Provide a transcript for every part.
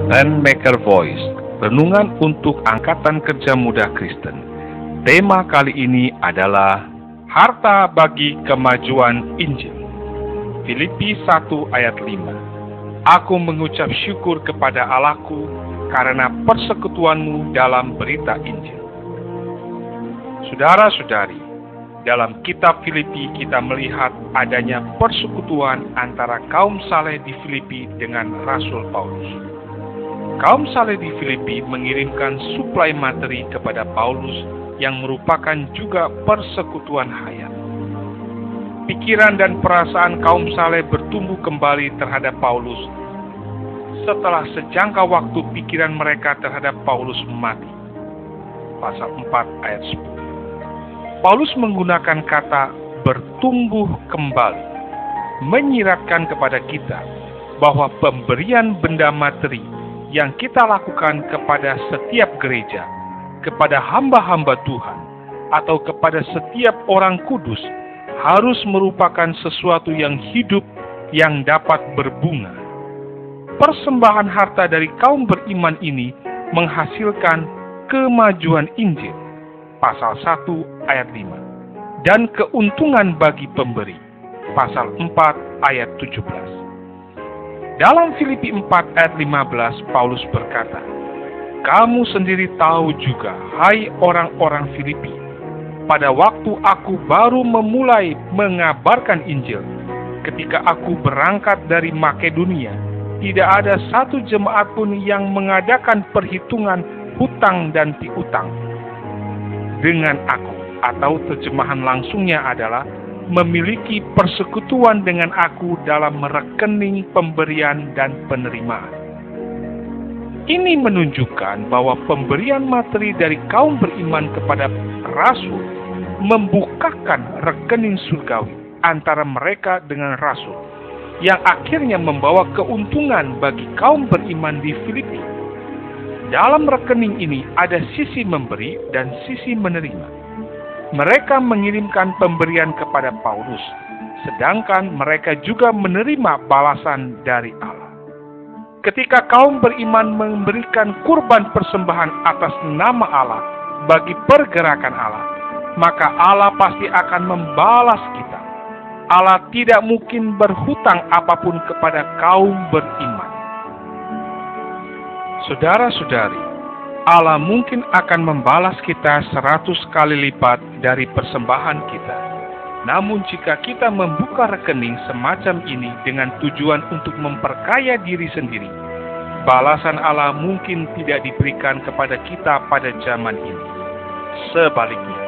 Rainmaker Voice, renungan untuk Angkatan Kerja Muda Kristen. Tema kali ini adalah Harta bagi Kemajuan Injil. Filipi 1 ayat 5. Aku mengucap syukur kepada Allahku karena persekutuanmu dalam berita Injil. Saudara-saudari, dalam kitab Filipi kita melihat adanya persekutuan antara kaum saleh di Filipi dengan Rasul Paulus. Kaum saleh di Filipi mengirimkan suplai materi kepada Paulus yang merupakan juga persekutuan hayat. Pikiran dan perasaan kaum saleh bertumbuh kembali terhadap Paulus setelah sejangka waktu pikiran mereka terhadap Paulus mati. Pasal 4 ayat 10. Paulus menggunakan kata bertumbuh kembali, menyiratkan kepada kita bahwa pemberian benda materi yang kita lakukan kepada setiap gereja, kepada hamba-hamba Tuhan, atau kepada setiap orang kudus harus merupakan sesuatu yang hidup yang dapat berbunga. Persembahan harta dari kaum beriman ini menghasilkan kemajuan Injil, pasal 1 ayat 5, dan keuntungan bagi pemberi, pasal 4 ayat 17. Dalam Filipi 4 ayat 15, Paulus berkata, "Kamu sendiri tahu juga, hai orang-orang Filipi, pada waktu aku baru memulai mengabarkan Injil, ketika aku berangkat dari Makedonia, tidak ada satu jemaat pun yang mengadakan perhitungan hutang dan piutang dengan aku," atau terjemahan langsungnya adalah memiliki persekutuan dengan aku dalam rekening pemberian dan penerimaan. Ini menunjukkan bahwa pemberian materi dari kaum beriman kepada Rasul membukakan rekening surgawi antara mereka dengan Rasul, yang akhirnya membawa keuntungan bagi kaum beriman di Filipi. Dalam rekening ini ada sisi memberi dan sisi menerima. Mereka mengirimkan pemberian kepada Paulus, sedangkan mereka juga menerima balasan dari Allah. Ketika kaum beriman memberikan kurban persembahan atas nama Allah bagi pergerakan Allah, maka Allah pasti akan membalas kita. Allah tidak mungkin berhutang apapun kepada kaum beriman. Saudara-saudari, Allah mungkin akan membalas kita 100 kali lipat dari persembahan kita. Namun jika kita membuka rekening semacam ini dengan tujuan untuk memperkaya diri sendiri, balasan Allah mungkin tidak diberikan kepada kita pada zaman ini. Sebaliknya,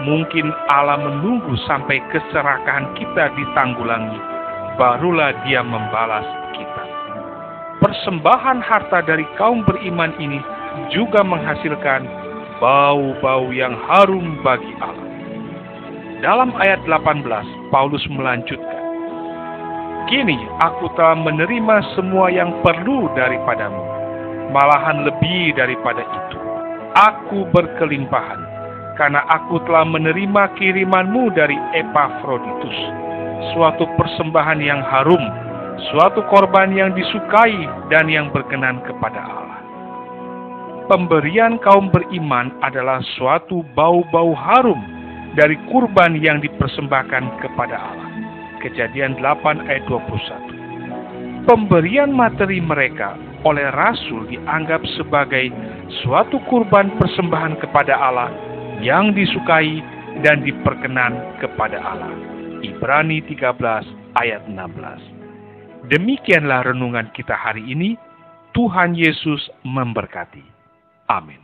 mungkin Allah menunggu sampai keserakahan kita ditanggulangi, barulah Dia membalas kita. Persembahan harta dari kaum beriman ini juga menghasilkan bau-bau yang harum bagi Allah. Dalam ayat 18, Paulus melanjutkan, "Kini aku telah menerima semua yang perlu daripadamu, malahan lebih daripada itu. Aku berkelimpahan, karena aku telah menerima kirimanmu dari Epafroditus, suatu persembahan yang harum, suatu korban yang disukai dan yang berkenan kepada Allah." Pemberian kaum beriman adalah suatu bau-bau harum dari kurban yang dipersembahkan kepada Allah. Kejadian 8 ayat 21. Pemberian materi mereka oleh Rasul dianggap sebagai suatu kurban persembahan kepada Allah yang disukai dan diperkenan kepada Allah. Ibrani 13 ayat 16. Demikianlah renungan kita hari ini. Tuhan Yesus memberkati. Amin.